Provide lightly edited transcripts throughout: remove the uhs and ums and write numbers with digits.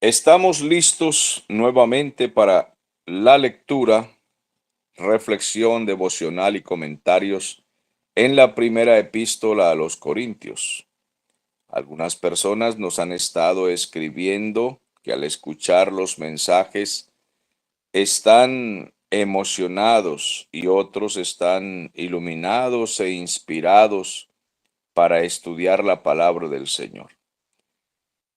Estamos listos nuevamente para la lectura, reflexión devocional y comentarios en la primera epístola a los Corintios. Algunas personas nos han estado escribiendo que al escuchar los mensajes están emocionados y otros están iluminados e inspirados para estudiar la palabra del Señor.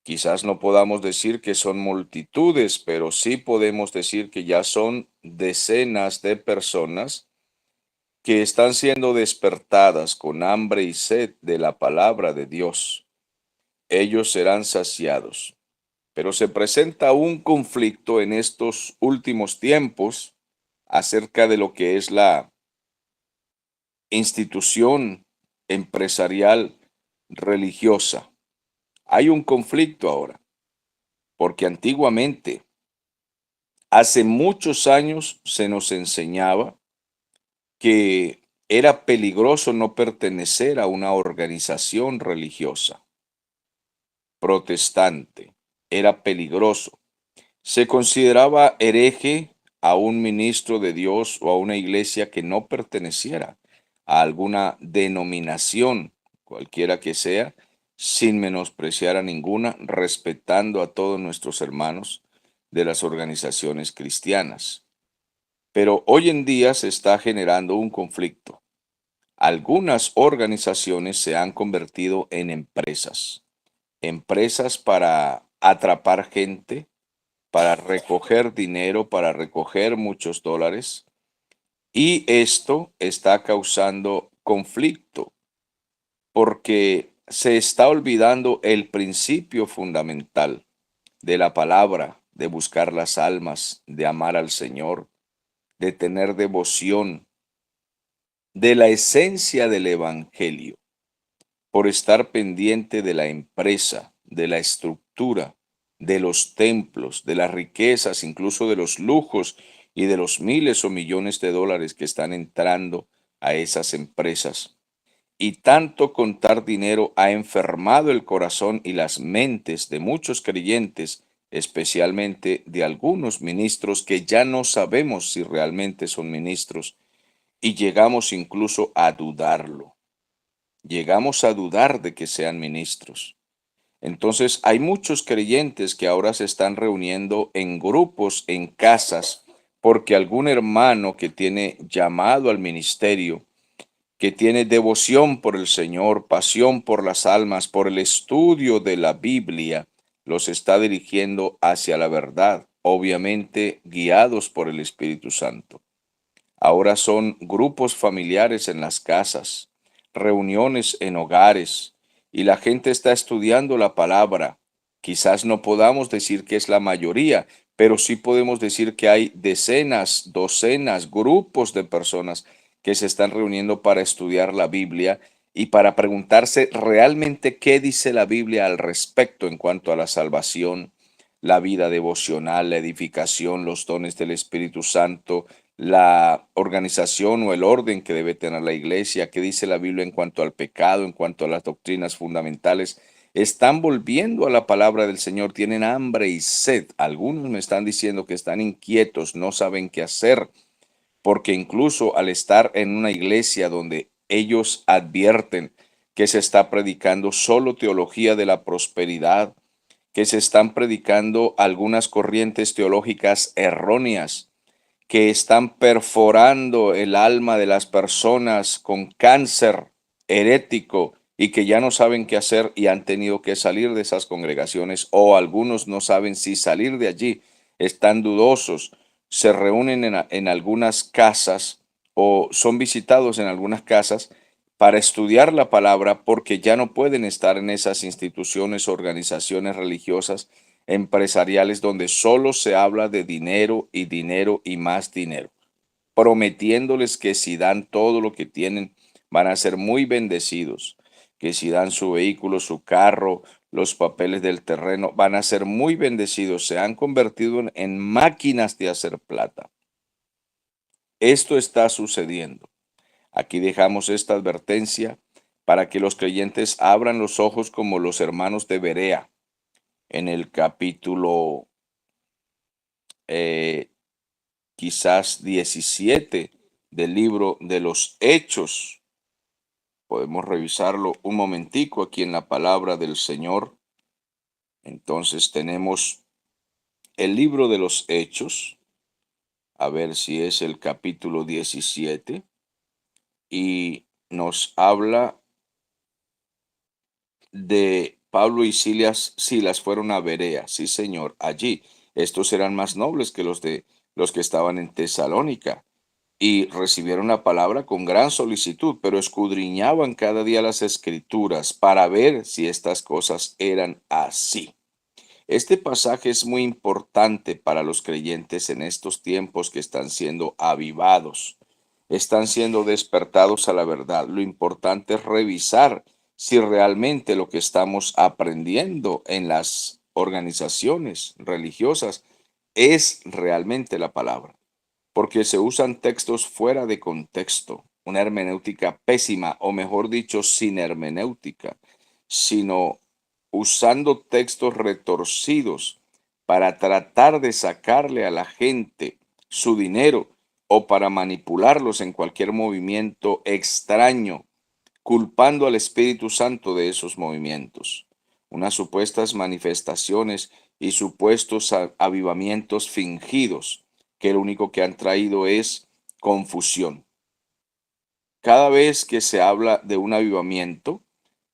Quizás no podamos decir que son multitudes, pero sí podemos decir que ya son decenas de personas que están siendo despertadas con hambre y sed de la palabra de Dios. Ellos serán saciados. Pero se presenta un conflicto en estos últimos tiempos acerca de lo que es la institución empresarial religiosa. Hay un conflicto ahora, porque antiguamente, hace muchos años se nos enseñaba que era peligroso no pertenecer a una organización religiosa protestante. Era peligroso. Se consideraba hereje a un ministro de Dios o a una iglesia que no perteneciera a alguna denominación, cualquiera que sea, sin menospreciar a ninguna, respetando a todos nuestros hermanos de las organizaciones cristianas. Pero hoy en día se está generando un conflicto. Algunas organizaciones se han convertido en empresas, empresas para atrapar gente, para recoger dinero, para recoger muchos dólares, y esto está causando conflicto porque se está olvidando el principio fundamental de la palabra, de buscar las almas, de amar al Señor, de tener devoción, de la esencia del Evangelio, por estar pendiente de la empresa, de la estructura, de los templos, de las riquezas, incluso de los lujos y de los miles o millones de dólares que están entrando a esas empresas. Y tanto contar dinero ha enfermado el corazón y las mentes de muchos creyentes, especialmente de algunos ministros que ya no sabemos si realmente son ministros y llegamos incluso a dudarlo. Llegamos a dudar de que sean ministros. Entonces, hay muchos creyentes que ahora se están reuniendo en grupos, en casas, porque algún hermano que tiene llamado al ministerio, que tiene devoción por el Señor, pasión por las almas, por el estudio de la Biblia, los está dirigiendo hacia la verdad, obviamente guiados por el Espíritu Santo. Ahora son grupos familiares en las casas, reuniones en hogares, y la gente está estudiando la palabra. Quizás no podamos decir que es la mayoría, pero sí podemos decir que hay decenas, docenas, grupos de personas que se están reuniendo para estudiar la Biblia y para preguntarse realmente qué dice la Biblia al respecto en cuanto a la salvación, la vida devocional, la edificación, los dones del Espíritu Santo, la organización o el orden que debe tener la iglesia, qué dice la Biblia en cuanto al pecado, en cuanto a las doctrinas fundamentales. Están volviendo a la palabra del Señor, tienen hambre y sed. Algunos me están diciendo que están inquietos, no saben qué hacer, porque incluso al estar en una iglesia donde ellos advierten que se está predicando solo teología de la prosperidad, que se están predicando algunas corrientes teológicas erróneas, que están perforando el alma de las personas con cáncer herético y que ya no saben qué hacer y han tenido que salir de esas congregaciones, o algunos no saben si salir de allí, están dudosos, se reúnen en algunas casas o son visitados en algunas casas para estudiar la palabra porque ya no pueden estar en esas instituciones, organizaciones religiosas, empresariales donde solo se habla de dinero y dinero y más dinero, prometiéndoles que si dan todo lo que tienen van a ser muy bendecidos, que si dan su vehículo, su carro, los papeles del terreno, van a ser muy bendecidos. Se han convertido en máquinas de hacer plata. Esto está sucediendo. Aquí dejamos esta advertencia para que los creyentes abran los ojos como los hermanos de Berea. en el capítulo eh, quizás 17 del libro de los Hechos. Podemos revisarlo un momentico aquí en la palabra del Señor. Entonces tenemos el libro de los Hechos, a ver si es el capítulo 17, y nos habla de Pablo y Silas fueron a Berea, sí señor, allí. Estos eran más nobles que los que estaban en Tesalónica y recibieron la palabra con gran solicitud, pero escudriñaban cada día las escrituras para ver si estas cosas eran así. Este pasaje es muy importante para los creyentes en estos tiempos que están siendo avivados, están siendo despertados a la verdad. Lo importante es revisar si realmente lo que estamos aprendiendo en las organizaciones religiosas es realmente la palabra, porque se usan textos fuera de contexto, una hermenéutica pésima, o mejor dicho, sin hermenéutica, sino usando textos retorcidos para tratar de sacarle a la gente su dinero o para manipularlos en cualquier movimiento extraño, culpando al Espíritu Santo de esos movimientos. Unas supuestas manifestaciones y supuestos avivamientos fingidos que lo único que han traído es confusión. Cada vez que se habla de un avivamiento,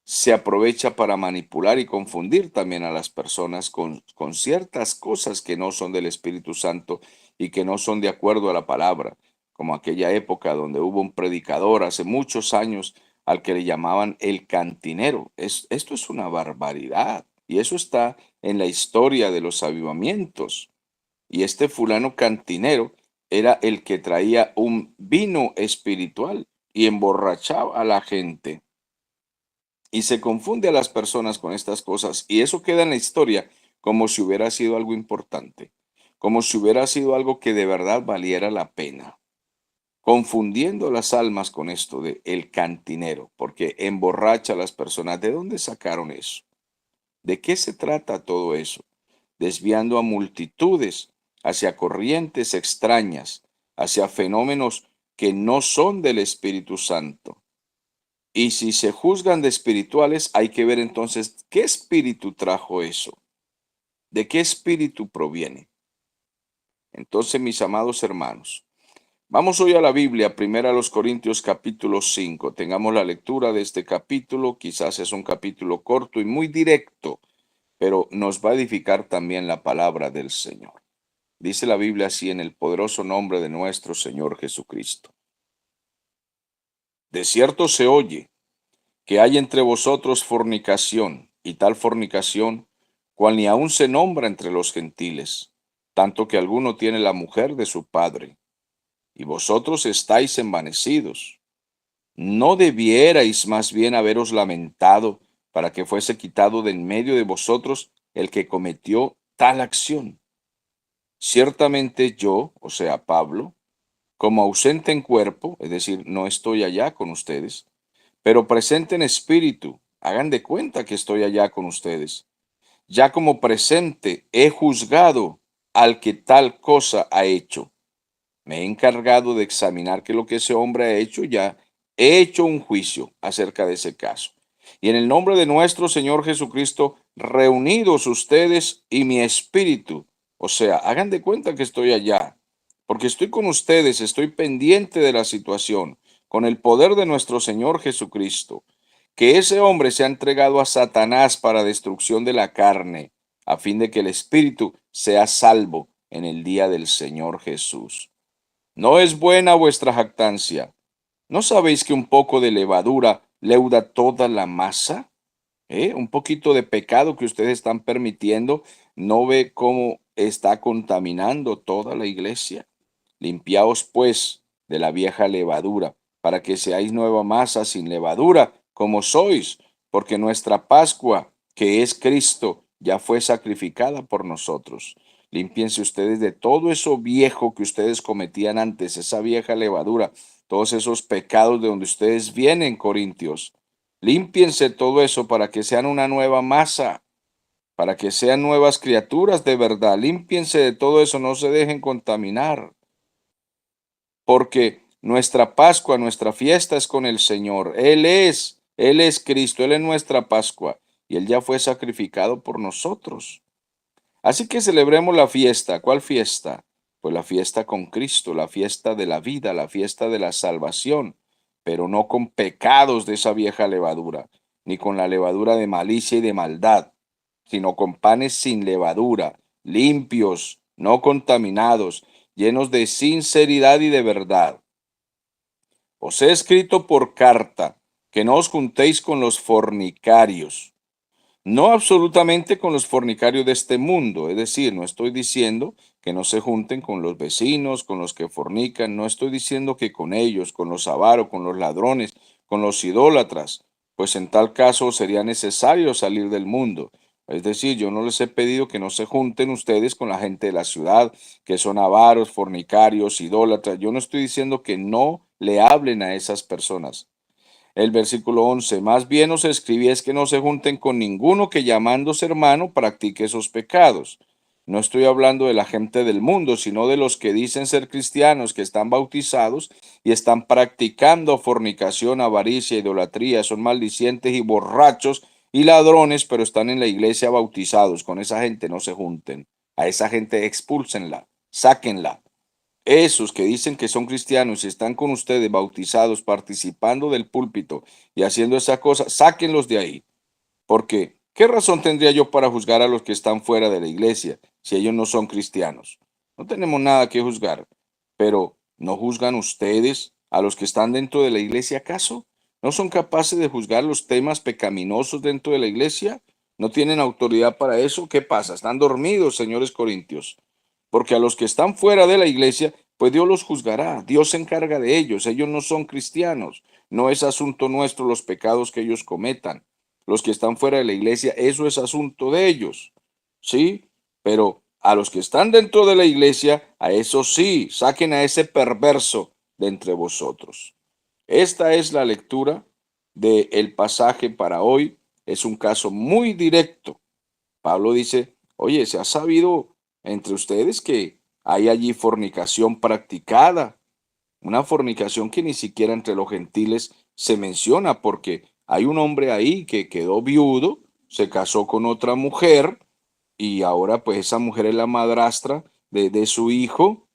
se aprovecha para manipular y confundir también a las personas con ciertas cosas que no son del Espíritu Santo y que no son de acuerdo a la palabra, como aquella época donde hubo un predicador hace muchos años al que le llamaban el cantinero. Esto es una barbaridad y eso está en la historia de los avivamientos. Y este fulano cantinero era el que traía un vino espiritual y emborrachaba a la gente. Y se confunde a las personas con estas cosas y eso queda en la historia como si hubiera sido algo importante, como si hubiera sido algo que de verdad valiera la pena, confundiendo las almas con esto de el cantinero, porque emborracha a las personas. ¿De dónde sacaron eso? ¿De qué se trata todo eso? Desviando a multitudes hacia corrientes extrañas, hacia fenómenos que no son del Espíritu Santo. Y si se juzgan de espirituales, hay que ver entonces qué espíritu trajo eso, de qué espíritu proviene. Entonces, mis amados hermanos, vamos hoy a la Biblia, primero a los Corintios capítulo 5. Tengamos la lectura de este capítulo, quizás es un capítulo corto y muy directo, pero nos va a edificar también la palabra del Señor. Dice la Biblia así en el poderoso nombre de nuestro Señor Jesucristo. De cierto se oye que hay entre vosotros fornicación, y tal fornicación, cual ni aun se nombra entre los gentiles, tanto que alguno tiene la mujer de su padre, y vosotros estáis envanecidos. ¿No debierais más bien haberos lamentado para que fuese quitado de en medio de vosotros el que cometió tal acción? Ciertamente yo, o sea, Pablo, como ausente en cuerpo, es decir, no estoy allá con ustedes, pero presente en espíritu, hagan de cuenta que estoy allá con ustedes. Ya como presente he juzgado al que tal cosa ha hecho. Me he encargado de examinar qué es lo que ese hombre ha hecho, ya he hecho un juicio acerca de ese caso. Y en el nombre de nuestro Señor Jesucristo, reunidos ustedes y mi espíritu, o sea, hagan de cuenta que estoy allá, porque estoy con ustedes, estoy pendiente de la situación, con el poder de nuestro Señor Jesucristo, que ese hombre se ha entregado a Satanás para destrucción de la carne, a fin de que el espíritu sea salvo en el día del Señor Jesús. ¿No es buena vuestra jactancia? ¿No sabéis que un poco de levadura leuda toda la masa? Un poquito de pecado que ustedes están permitiendo, ¿no ve cómo está contaminando toda la iglesia? Limpiaos pues de la vieja levadura, para que seáis nueva masa sin levadura, como sois, porque nuestra Pascua, que es Cristo, ya fue sacrificada por nosotros. Límpiense ustedes de todo eso viejo que ustedes cometían antes, esa vieja levadura, todos esos pecados de donde ustedes vienen, Corintios. Límpiense todo eso para que sean una nueva masa. para que sean nuevas criaturas de verdad. Límpiense de todo eso, no se dejen contaminar, porque nuestra Pascua, nuestra fiesta es con el Señor. Él es Cristo, Él es nuestra Pascua, y Él ya fue sacrificado por nosotros. Así que celebremos la fiesta. ¿Cuál fiesta? Pues la fiesta con Cristo, la fiesta de la vida, la fiesta de la salvación, pero no con pecados de esa vieja levadura, ni con la levadura de malicia y de maldad, sino con panes sin levadura, limpios, no contaminados, llenos de sinceridad y de verdad. Os he escrito por carta que no os juntéis con los fornicarios. No absolutamente con los fornicarios de este mundo, es decir, no estoy diciendo que no se junten con los vecinos, con los que fornican, no estoy diciendo que con ellos, con los avaros, con los ladrones, con los idólatras, pues en tal caso sería necesario salir del mundo. Es decir, yo no les he pedido que no se junten ustedes con la gente de la ciudad, que son avaros, fornicarios, idólatras. Yo no estoy diciendo que no le hablen a esas personas. El versículo 11, más bien os escribí es que no se junten con ninguno que llamándose hermano practique esos pecados. No estoy hablando de la gente del mundo, sino de los que dicen ser cristianos, que están bautizados y están practicando fornicación, avaricia, idolatría, son maldicientes y borrachos y ladrones, pero están en la iglesia bautizados. Con esa gente no se junten. A esa gente expúlsenla, sáquenla. Esos que dicen que son cristianos y están con ustedes bautizados, participando del púlpito y haciendo esa cosa, sáquenlos de ahí. Porque, ¿qué razón tendría yo para juzgar a los que están fuera de la iglesia si ellos no son cristianos? No tenemos nada que juzgar. Pero, ¿no juzgan ustedes a los que están dentro de la iglesia acaso? ¿No son capaces de juzgar los temas pecaminosos dentro de la iglesia? ¿No tienen autoridad para eso? ¿Qué pasa? ¿Están dormidos, señores corintios? Porque a los que están fuera de la iglesia, pues Dios los juzgará, Dios se encarga de ellos no son cristianos, no es asunto nuestro los pecados que ellos cometan. Los que están fuera de la iglesia, eso es asunto de ellos, ¿sí? Pero a los que están dentro de la iglesia, a eso sí, saquen a ese perverso de entre vosotros. Esta es la lectura del pasaje para hoy. Es un caso muy directo. Pablo dice, oye, se ha sabido entre ustedes que hay allí fornicación practicada, una fornicación que ni siquiera entre los gentiles se menciona, porque hay un hombre ahí que quedó viudo, se casó con otra mujer y ahora pues esa mujer es la madrastra de su hijo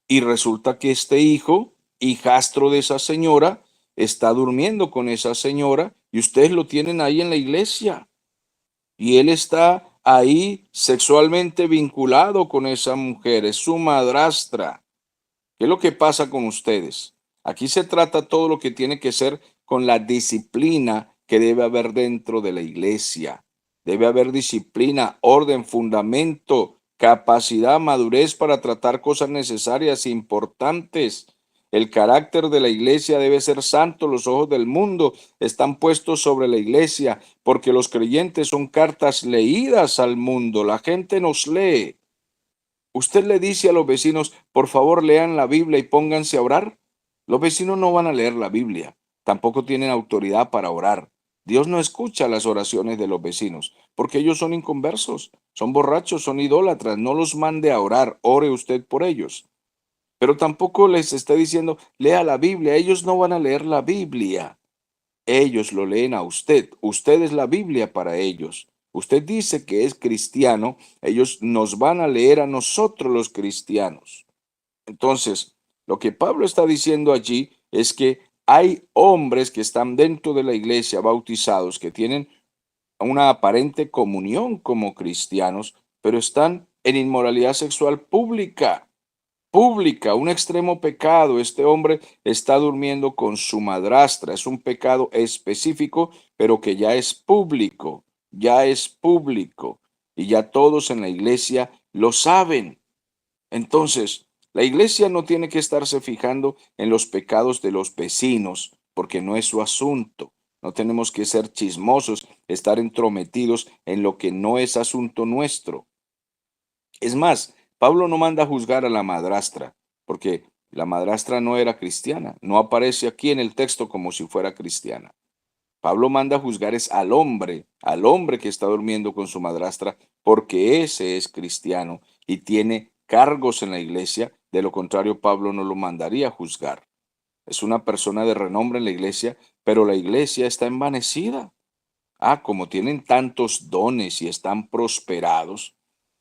y resulta que este hijo, hijastro de esa señora, está durmiendo con esa señora y ustedes lo tienen ahí en la iglesia y él está ahí sexualmente vinculado con esa mujer, es su madrastra. ¿Qué es lo que pasa con ustedes? Aquí se trata todo lo que tiene que ser con la disciplina que debe haber dentro de la iglesia. Debe haber disciplina, orden, fundamento, capacidad, madurez para tratar cosas necesarias e importantes. El carácter de la iglesia debe ser santo. Los ojos del mundo están puestos sobre la iglesia porque los creyentes son cartas leídas al mundo. La gente nos lee. Usted le dice a los vecinos, por favor, lean la Biblia y pónganse a orar. Los vecinos no van a leer la Biblia, tampoco tienen autoridad para orar. Dios no escucha las oraciones de los vecinos, porque ellos son inconversos, son borrachos, son idólatras. No los mande a orar, ore usted por ellos. Pero tampoco les está diciendo, lea la Biblia. Ellos no van a leer la Biblia. Ellos lo leen a usted. Usted es la Biblia para ellos. Usted dice que es cristiano, ellos nos van a leer a nosotros los cristianos. Entonces, lo que Pablo está diciendo allí es que hay hombres que están dentro de la iglesia bautizados, que tienen una aparente comunión como cristianos, pero están en inmoralidad sexual pública, un extremo pecado. Este hombre está durmiendo con su madrastra. Es un pecado específico, pero que ya es público, y ya todos en la iglesia lo saben. Entonces, la iglesia no tiene que estarse fijando en los pecados de los vecinos, porque no es su asunto. No tenemos que ser chismosos, estar entrometidos en lo que no es asunto nuestro. Es más, Pablo no manda a juzgar a la madrastra, porque la madrastra no era cristiana, no aparece aquí en el texto como si fuera cristiana. Pablo manda juzgar es al hombre que está durmiendo con su madrastra, porque ese es cristiano y tiene cargos en la iglesia. De lo contrario, Pablo no lo mandaría a juzgar. Es una persona de renombre en la iglesia, pero la iglesia está envanecida. Como tienen tantos dones y están prosperados,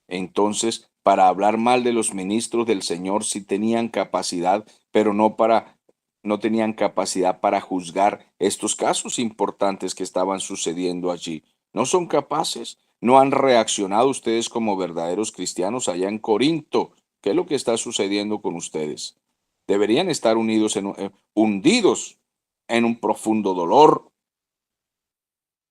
entonces para hablar mal de los ministros del Señor sí tenían capacidad, pero no tenían capacidad para juzgar estos casos importantes que estaban sucediendo allí. No son capaces, no han reaccionado ustedes como verdaderos cristianos allá en Corinto. ¿Qué es lo que está sucediendo con ustedes? Deberían estar hundidos en un profundo dolor,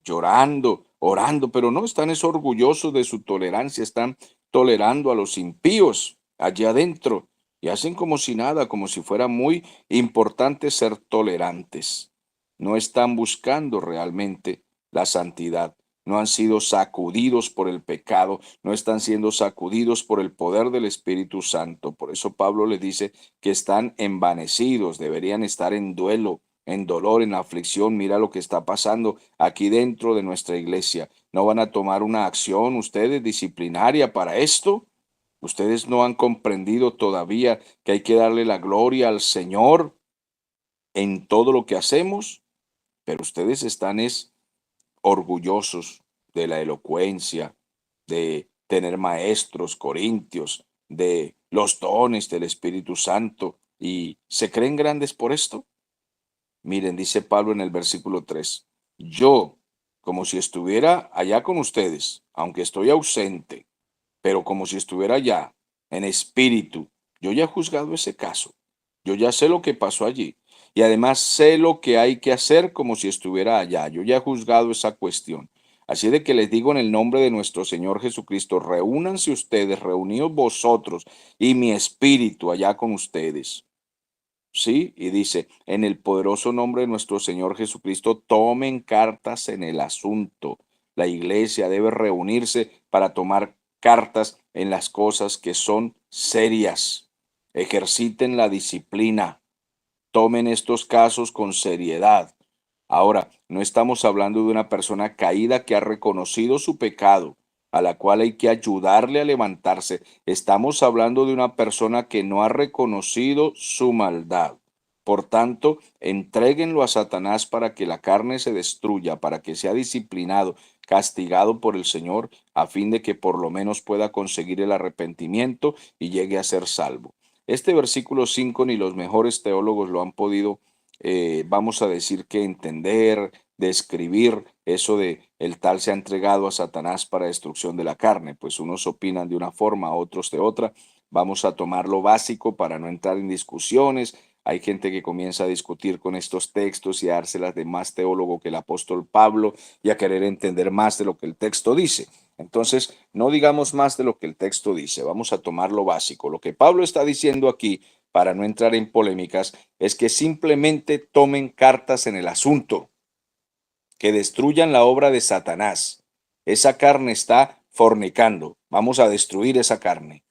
llorando, orando, pero no están es orgullosos de su tolerancia, están tolerando a los impíos allí adentro y hacen como si nada, como si fuera muy importante ser tolerantes. No están buscando realmente la santidad. No han sido sacudidos por el pecado, no están siendo sacudidos por el poder del Espíritu Santo. Por eso Pablo les dice que están envanecidos, deberían estar en duelo, en dolor, en aflicción. Mira lo que está pasando aquí dentro de nuestra iglesia. ¿No van a tomar una acción ustedes disciplinaria para esto? ¿Ustedes no han comprendido todavía que hay que darle la gloria al Señor en todo lo que hacemos? Pero ustedes están orgullosos de la elocuencia, de tener maestros corintios, de los dones del Espíritu Santo, y se creen grandes por esto. Miren, dice Pablo en el versículo 3: yo, como si estuviera allá con ustedes, aunque estoy ausente, pero como si estuviera allá, en espíritu, yo ya he juzgado ese caso. Yo ya sé lo que pasó allí. Y además sé lo que hay que hacer como si estuviera allá. Yo ya he juzgado esa cuestión. Así de que les digo en el nombre de nuestro Señor Jesucristo, reúnanse ustedes, reuníos vosotros y mi espíritu allá con ustedes. Sí, y dice, en el poderoso nombre de nuestro Señor Jesucristo, tomen cartas en el asunto. La iglesia debe reunirse para tomar cartas en las cosas que son serias. Ejerciten la disciplina. Tomen estos casos con seriedad. Ahora, no estamos hablando de una persona caída que ha reconocido su pecado, a la cual hay que ayudarle a levantarse. Estamos hablando de una persona que no ha reconocido su maldad. Por tanto, entréguenlo a Satanás para que la carne se destruya, para que sea disciplinado, castigado por el Señor, a fin de que por lo menos pueda conseguir el arrepentimiento y llegue a ser salvo. Este versículo 5 ni los mejores teólogos lo han podido, vamos a decir que entender, describir eso de el tal se ha entregado a Satanás para destrucción de la carne. Pues unos opinan de una forma, otros de otra. Vamos a tomar lo básico para no entrar en discusiones. Hay gente que comienza a discutir con estos textos y a dárselas de más teólogo que el apóstol Pablo y a querer entender más de lo que el texto dice. Entonces, no digamos más de lo que el texto dice, vamos a tomar lo básico. Lo que Pablo está diciendo aquí, para no entrar en polémicas, es que simplemente tomen cartas en el asunto, que destruyan la obra de Satanás. Esa carne está fornicando, vamos a destruir esa carne,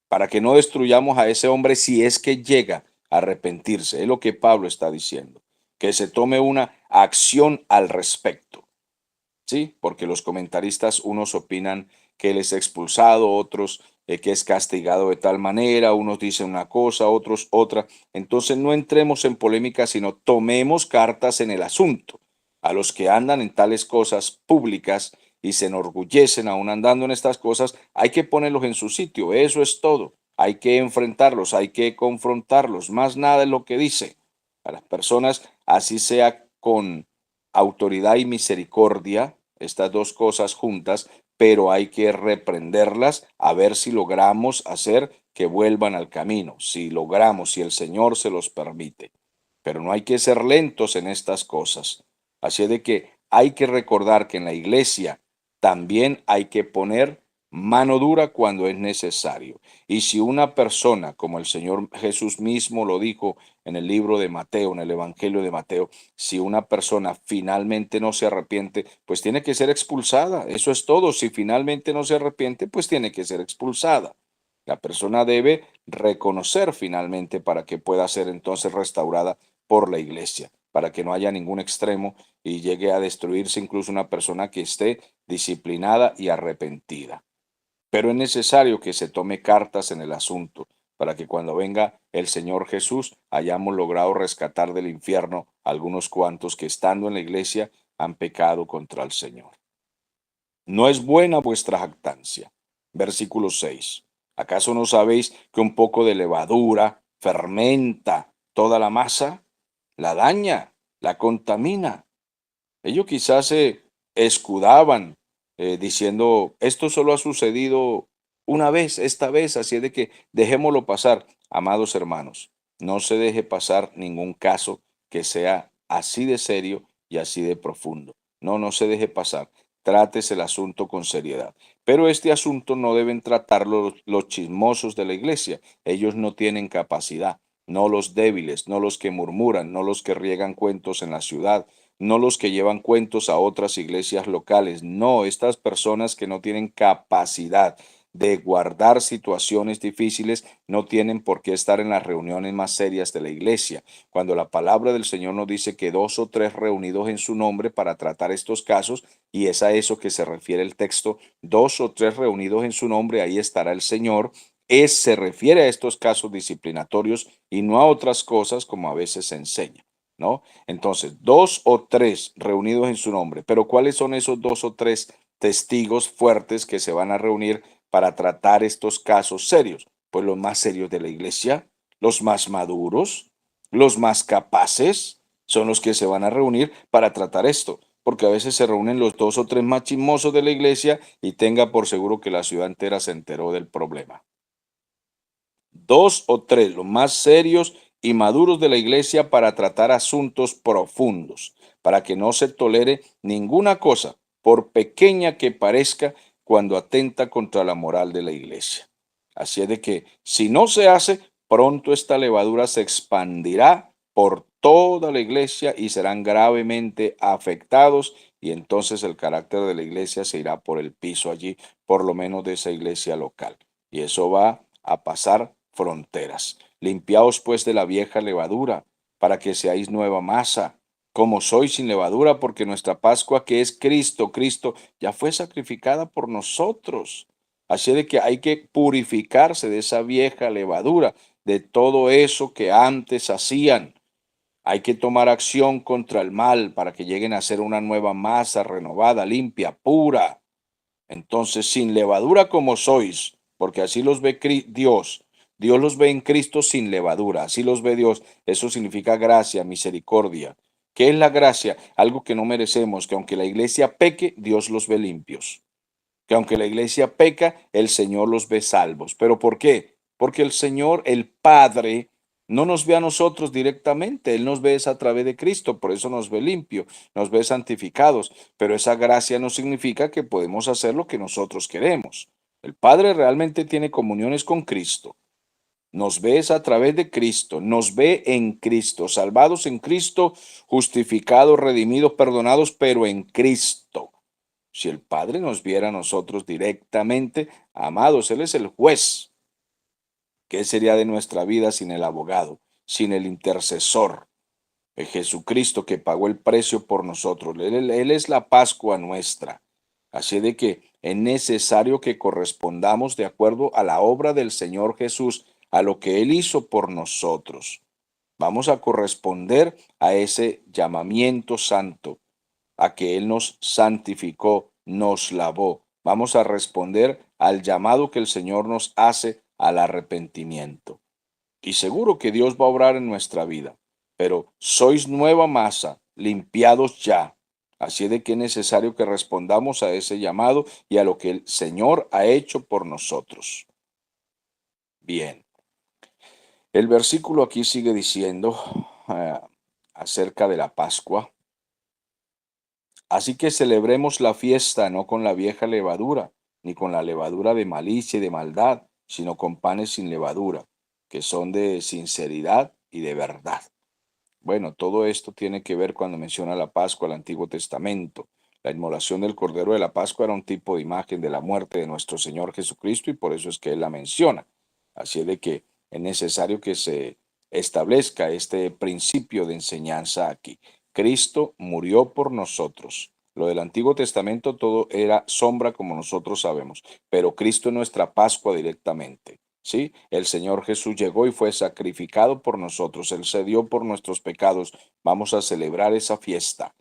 para que no destruyamos a ese hombre si es que llega a arrepentirse. Es lo que Pablo está diciendo, que se tome una acción al respecto. Sí, porque los comentaristas, unos opinan que él es expulsado, otros que es castigado de tal manera, unos dicen una cosa, otros otra. Entonces no entremos en polémica, sino tomemos cartas en el asunto. A los que andan en tales cosas públicas y se enorgullecen aún andando en estas cosas, hay que ponerlos en su sitio. Eso es todo. Hay que enfrentarlos, hay que confrontarlos. Más nada es lo que dice. A las personas, así sea con autoridad y misericordia, estas dos cosas juntas, pero hay que reprenderlas a ver si logramos hacer que vuelvan al camino, si logramos, si el Señor se los permite. Pero no hay que ser lentos en estas cosas. Así de que hay que recordar que en la iglesia también hay que poner mano dura cuando es necesario. Y si una persona, como el Señor Jesús mismo lo dijo en el libro de Mateo, en el Evangelio de Mateo, si una persona finalmente no se arrepiente, pues tiene que ser expulsada. Eso es todo. Si finalmente no se arrepiente, pues tiene que ser expulsada. La persona debe reconocer finalmente para que pueda ser entonces restaurada por la iglesia. para que no haya ningún extremo y llegue a destruirse incluso una persona que esté disciplinada y arrepentida. Pero es necesario que se tome cartas en el asunto para que cuando venga el Señor Jesús hayamos logrado rescatar del infierno a algunos cuantos que estando en la iglesia han pecado contra el Señor. No es buena vuestra jactancia. Versículo 6. ¿Acaso no sabéis que un poco de levadura fermenta toda la masa? La daña, la contamina. Ellos quizás se escudaban diciendo, esto solo ha sucedido una vez, esta vez, así es de que dejémoslo pasar. Amados hermanos, no se deje pasar ningún caso que sea así de serio y así de profundo. No, no se deje pasar. Trates el asunto con seriedad. Pero este asunto no deben tratarlo los chismosos de la iglesia. Ellos no tienen capacidad. No los débiles, no los que murmuran, no los que riegan cuentos en la ciudad, no los que llevan cuentos a otras iglesias locales, no, estas personas que no tienen capacidad de guardar situaciones difíciles no tienen por qué estar en las reuniones más serias de la iglesia. Cuando la palabra del Señor nos dice que dos o tres reunidos en su nombre para tratar estos casos, y es a eso que se refiere el texto, dos o tres reunidos en su nombre, ahí estará el Señor. Se refiere a estos casos disciplinatorios y no a otras cosas como a veces se enseña, ¿no? Entonces, dos o tres reunidos en su nombre. Pero ¿cuáles son esos dos o tres testigos fuertes que se van a reunir para tratar estos casos serios? Pues los más serios de la iglesia, los más maduros, los más capaces, son los que se van a reunir para tratar esto. Porque a veces se reúnen los dos o tres más chismosos de la iglesia y tenga por seguro que la ciudad entera se enteró del problema. Dos o tres, los más serios y maduros de la iglesia para tratar asuntos profundos, para que no se tolere ninguna cosa, por pequeña que parezca, cuando atenta contra la moral de la iglesia. Así es de que, si no se hace, pronto esta levadura se expandirá por toda la iglesia y serán gravemente afectados y entonces el carácter de la iglesia se irá por el piso allí, por lo menos de esa iglesia local. Y eso va a pasar fronteras. Limpiaos pues de la vieja levadura, para que seáis nueva masa, como sois sin levadura, porque nuestra Pascua, que es Cristo, Cristo ya fue sacrificada por nosotros. Así de que hay que purificarse de esa vieja levadura, de todo eso que antes hacían. Hay que tomar acción contra el mal para que lleguen a ser una nueva masa renovada, limpia, pura. Entonces, sin levadura como sois, porque así los ve Dios. Dios los ve en Cristo sin levadura, así los ve Dios. Eso significa gracia, misericordia. ¿Qué es la gracia? Algo que no merecemos, que aunque la iglesia peque, Dios los ve limpios. Que aunque la iglesia peca, el Señor los ve salvos. ¿Pero por qué? Porque el Señor, el Padre, no nos ve a nosotros directamente, Él nos ve es a través de Cristo, por eso nos ve limpio, nos ve santificados, pero esa gracia no significa que podemos hacer lo que nosotros queremos. El Padre realmente tiene comuniones con Cristo, nos ve es a través de Cristo, nos ve en Cristo, salvados en Cristo, justificados, redimidos, perdonados, pero en Cristo. Si el Padre nos viera a nosotros directamente, amados, Él es el juez. ¿Qué sería de nuestra vida sin el abogado, sin el intercesor? El Jesucristo que pagó el precio por nosotros. Él es la Pascua nuestra. Así de que es necesario que correspondamos de acuerdo a la obra del Señor Jesús, a lo que Él hizo por nosotros. Vamos a corresponder a ese llamamiento santo, a que Él nos santificó, nos lavó. Vamos a responder al llamado que el Señor nos hace al arrepentimiento. Y seguro que Dios va a obrar en nuestra vida, pero sois nueva masa, limpiados ya. Así de que es necesario que respondamos a ese llamado y a lo que el Señor ha hecho por nosotros. Bien, el versículo aquí sigue diciendo acerca de la Pascua. Así que celebremos la fiesta no con la vieja levadura, ni con la levadura de malicia y de maldad, sino con panes sin levadura, que son de sinceridad y de verdad. Bueno, todo esto tiene que ver cuando menciona la Pascua al Antiguo Testamento. La inmolación del Cordero de la Pascua era un tipo de imagen de la muerte de nuestro Señor Jesucristo y por eso es que Él la menciona. Así es de que es necesario que se establezca este principio de enseñanza aquí. Cristo murió por nosotros. Lo del Antiguo Testamento todo era sombra como nosotros sabemos, pero Cristo es nuestra Pascua directamente. ¿Sí? El Señor Jesús llegó y fue sacrificado por nosotros. Él se dio por nuestros pecados. Vamos a celebrar esa fiesta,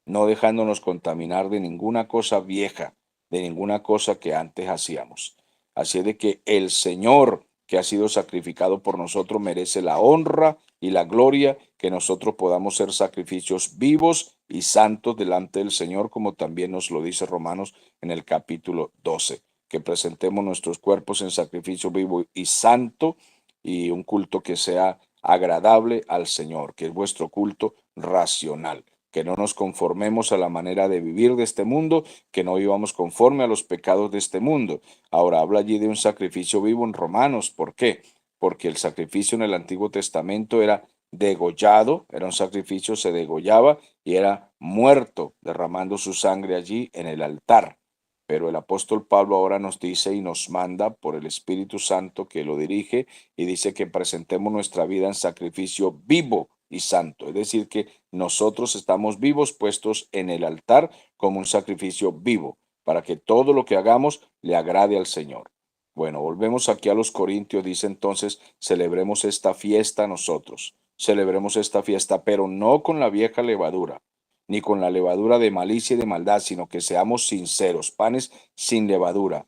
no dejándonos contaminar de ninguna cosa vieja, de ninguna cosa que antes hacíamos. Así es de que el Señor que ha sido sacrificado por nosotros merece la honra y la gloria, que nosotros podamos ser sacrificios vivos y santos delante del Señor, como también nos lo dice Romanos en el capítulo 12, que presentemos nuestros cuerpos en sacrificio vivo y santo y un culto que sea agradable al Señor, que es vuestro culto racional, que no nos conformemos a la manera de vivir de este mundo, que no vivamos conforme a los pecados de este mundo. Ahora habla allí de un sacrificio vivo en Romanos. ¿Por qué? Porque el sacrificio en el Antiguo Testamento era degollado, era un sacrificio, se degollaba y era muerto, derramando su sangre allí en el altar. Pero el apóstol Pablo ahora nos dice y nos manda por el Espíritu Santo que lo dirige y dice que presentemos nuestra vida en sacrificio vivo y santo. Es decir, que nosotros estamos vivos puestos en el altar como un sacrificio vivo, para que todo lo que hagamos le agrade al Señor. Bueno, volvemos aquí a los Corintios, dice entonces, celebremos esta fiesta nosotros, celebremos esta fiesta, pero no con la vieja levadura, ni con la levadura de malicia y de maldad, sino que seamos sinceros, panes sin levadura,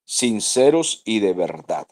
sinceros y de verdad,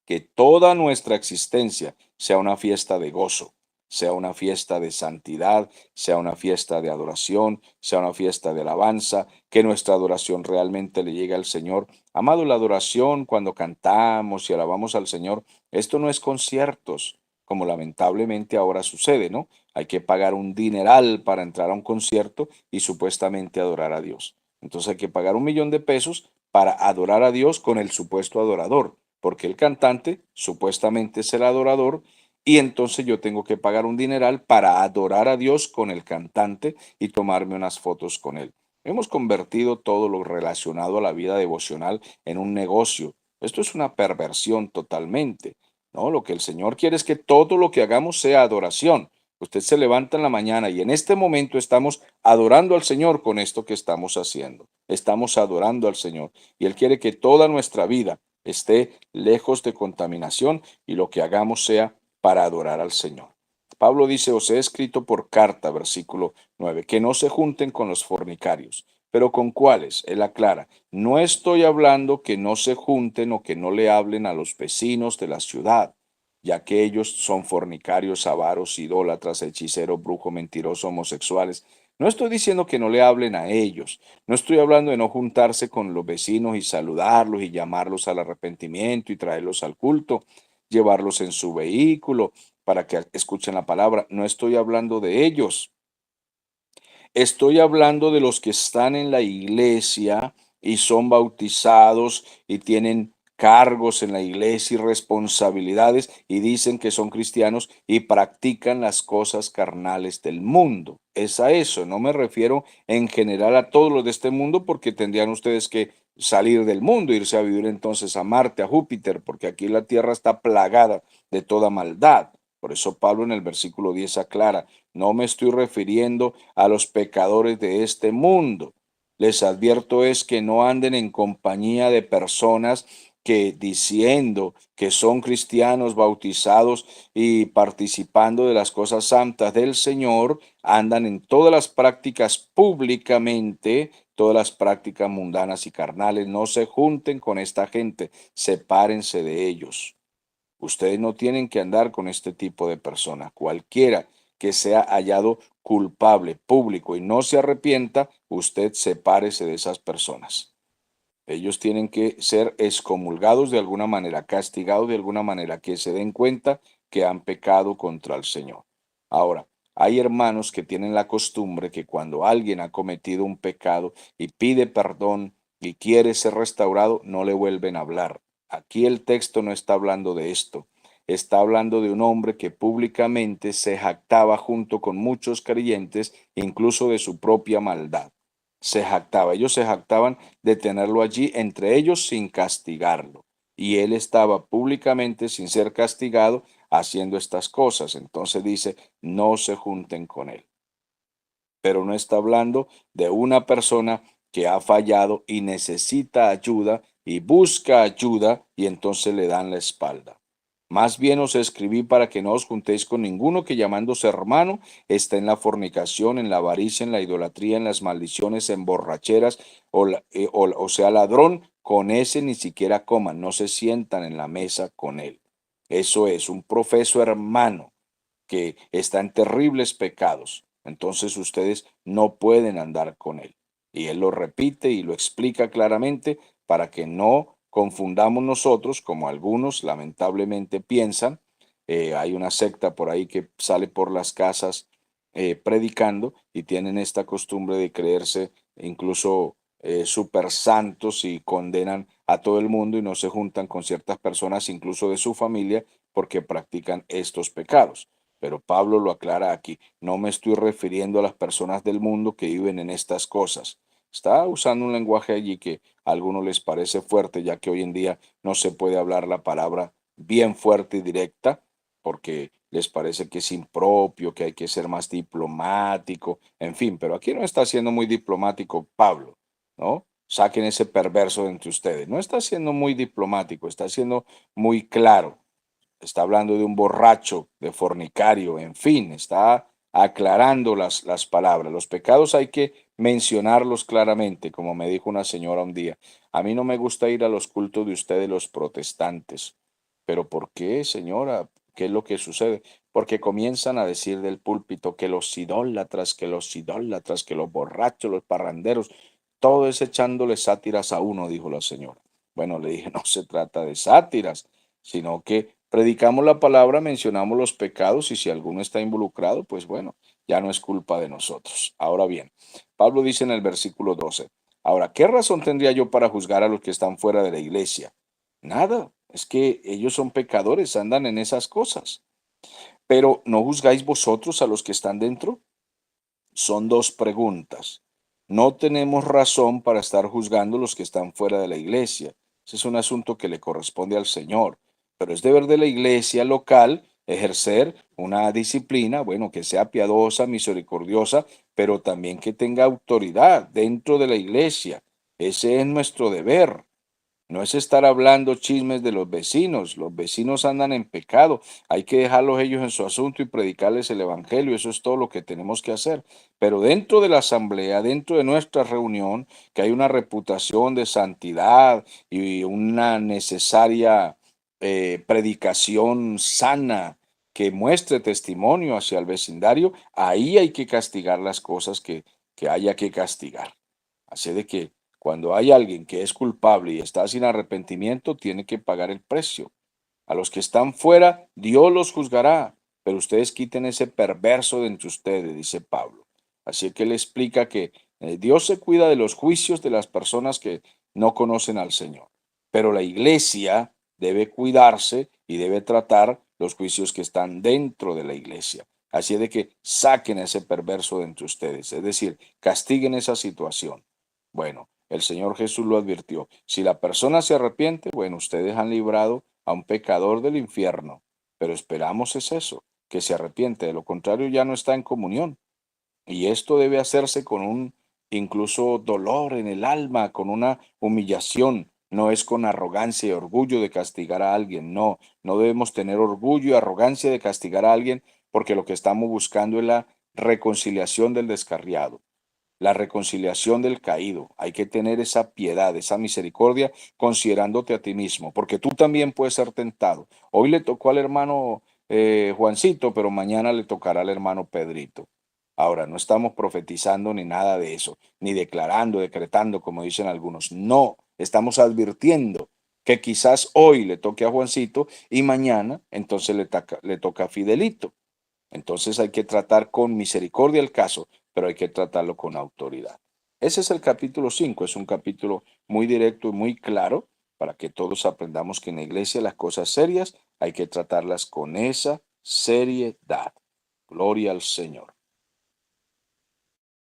que toda nuestra existencia sea una fiesta de gozo, sea una fiesta de santidad, sea una fiesta de adoración, sea una fiesta de alabanza, que nuestra adoración realmente le llegue al Señor. Amado, la adoración cuando cantamos y alabamos al Señor, esto no es conciertos, como lamentablemente ahora sucede, ¿no? Hay que pagar un dineral para entrar a un concierto y supuestamente adorar a Dios. Entonces hay que pagar 1 millón de pesos para adorar a Dios con el supuesto adorador, porque el cantante supuestamente es el adorador y entonces yo tengo que pagar un dineral para adorar a Dios con el cantante y tomarme unas fotos con él. Hemos convertido todo lo relacionado a la vida devocional en un negocio. Esto es una perversión totalmente, ¿no? Lo que el Señor quiere es que todo lo que hagamos sea adoración. Usted se levanta en la mañana y en este momento estamos adorando al Señor con esto que estamos haciendo. Estamos adorando al Señor y Él quiere que toda nuestra vida esté lejos de contaminación y lo que hagamos sea para adorar al Señor. Pablo dice, os he escrito por carta, versículo 9, que no se junten con los fornicarios. ¿Pero con cuáles? Él aclara, no estoy hablando que no se junten o que no le hablen a los vecinos de la ciudad, ya que ellos son fornicarios, avaros, idólatras, hechiceros, brujos, mentirosos, homosexuales. No estoy diciendo que no le hablen a ellos, no estoy hablando de no juntarse con los vecinos y saludarlos y llamarlos al arrepentimiento y traerlos al culto, llevarlos en su vehículo para que escuchen la palabra. No estoy hablando de ellos. Estoy hablando de los que están en la iglesia y son bautizados y tienen cargos en la iglesia y responsabilidades y dicen que son cristianos y practican las cosas carnales del mundo. Es a eso, no me refiero en general a todos los de este mundo porque tendrían ustedes que salir del mundo, irse a vivir entonces a Marte, a Júpiter, porque aquí la tierra está plagada de toda maldad. Por eso Pablo en el versículo 10 aclara, no me estoy refiriendo a los pecadores de este mundo. Les advierto es que no anden en compañía de personas que diciendo que son cristianos bautizados y participando de las cosas santas del Señor, andan en todas las prácticas públicamente, todas las prácticas mundanas y carnales. No se junten con esta gente, sepárense de ellos. Ustedes no tienen que andar con este tipo de personas. Cualquiera que sea hallado culpable, público y no se arrepienta, usted sepárese de esas personas. Ellos tienen que ser excomulgados de alguna manera, castigados de alguna manera, que se den cuenta que han pecado contra el Señor. Ahora, hay hermanos que tienen la costumbre que cuando alguien ha cometido un pecado y pide perdón y quiere ser restaurado, no le vuelven a hablar. Aquí el texto no está hablando de esto. Está hablando de un hombre que públicamente se jactaba junto con muchos creyentes, incluso de su propia maldad. Se jactaba, ellos se jactaban de tenerlo allí entre ellos sin castigarlo. Y él estaba públicamente, sin ser castigado, haciendo estas cosas. Entonces dice, no se junten con él. Pero no está hablando de una persona que ha fallado y necesita ayuda y busca ayuda y entonces le dan la espalda. Más bien os escribí para que no os juntéis con ninguno que llamándose hermano está en la fornicación, en la avaricia, en la idolatría, en las maldiciones, en borracheras, o sea, ladrón, con ese ni siquiera coman, no se sientan en la mesa con él. Eso es un profeso hermano que está en terribles pecados. Entonces ustedes no pueden andar con él. Y él lo repite y lo explica claramente para que no confundamos nosotros, como algunos lamentablemente piensan. Hay una secta por ahí que sale por las casas predicando y tienen esta costumbre de creerse incluso super santos y condenan a todo el mundo y no se juntan con ciertas personas, incluso de su familia, porque practican estos pecados. Pero Pablo lo aclara aquí, no me estoy refiriendo a las personas del mundo que viven en estas cosas. Está usando un lenguaje allí que a algunos les parece fuerte, ya que hoy en día no se puede hablar la palabra bien fuerte y directa, porque les parece que es impropio, que hay que ser más diplomático, en fin, pero aquí no está siendo muy diplomático Pablo, ¿no? Saquen ese perverso de entre ustedes. No está siendo muy diplomático, está siendo muy claro. Está hablando de un borracho, de fornicario, en fin, está aclarando las palabras. Los pecados hay que mencionarlos claramente, como me dijo una señora un día. A mí no me gusta ir a los cultos de ustedes, los protestantes. ¿Pero por qué, señora? ¿Qué es lo que sucede? Porque comienzan a decir del púlpito que los idólatras, que los borrachos, los parranderos, todo es echándole sátiras a uno, dijo la señora. Bueno, le dije, no se trata de sátiras, sino que predicamos la palabra, mencionamos los pecados y si alguno está involucrado, pues bueno, ya no es culpa de nosotros. Ahora bien, Pablo dice en el versículo 12, ahora, ¿qué razón tendría yo para juzgar a los que están fuera de la iglesia? Nada, es que ellos son pecadores, andan en esas cosas. Pero ¿no juzgáis vosotros a los que están dentro? Son dos preguntas. No tenemos razón para estar juzgando a los que están fuera de la iglesia. Ese es un asunto que le corresponde al Señor. Pero es deber de la iglesia local ejercer una disciplina, bueno, que sea piadosa, misericordiosa, pero también que tenga autoridad dentro de la iglesia. Ese es nuestro deber. No es estar hablando chismes de los vecinos andan en pecado, hay que dejarlos ellos en su asunto y predicarles el evangelio, eso es todo lo que tenemos que hacer. Pero dentro de la asamblea, dentro de nuestra reunión, que hay una reputación de santidad y una necesaria predicación sana que muestre testimonio hacia el vecindario, ahí hay que castigar las cosas que haya que castigar. Así de que cuando hay alguien que es culpable y está sin arrepentimiento, tiene que pagar el precio. A los que están fuera, Dios los juzgará, pero ustedes quiten ese perverso de entre ustedes, dice Pablo. Así que él explica que Dios se cuida de los juicios de las personas que no conocen al Señor, pero la iglesia debe cuidarse y debe tratar los juicios que están dentro de la iglesia. Así de que saquen a ese perverso de entre ustedes, es decir, castiguen esa situación. Bueno, el Señor Jesús lo advirtió. Si la persona se arrepiente, bueno, ustedes han librado a un pecador del infierno, pero esperamos es eso, que se arrepiente, de lo contrario ya no está en comunión. Y esto debe hacerse con un incluso dolor en el alma, con una humillación. No es con arrogancia y orgullo de castigar a alguien, no, no debemos tener orgullo y arrogancia de castigar a alguien porque lo que estamos buscando es la reconciliación del descarriado, la reconciliación del caído. Hay que tener esa piedad, esa misericordia, considerándote a ti mismo, porque tú también puedes ser tentado. Hoy le tocó al hermano Juancito, pero mañana le tocará al hermano Pedrito. Ahora, no estamos profetizando ni nada de eso, ni declarando, decretando, como dicen algunos. No, estamos advirtiendo que quizás hoy le toque a Juancito y mañana entonces le toca a Fidelito. Entonces hay que tratar con misericordia el caso, pero hay que tratarlo con autoridad. Ese es el capítulo 5. Es un capítulo muy directo y muy claro para que todos aprendamos que en la iglesia las cosas serias hay que tratarlas con esa seriedad. Gloria al Señor.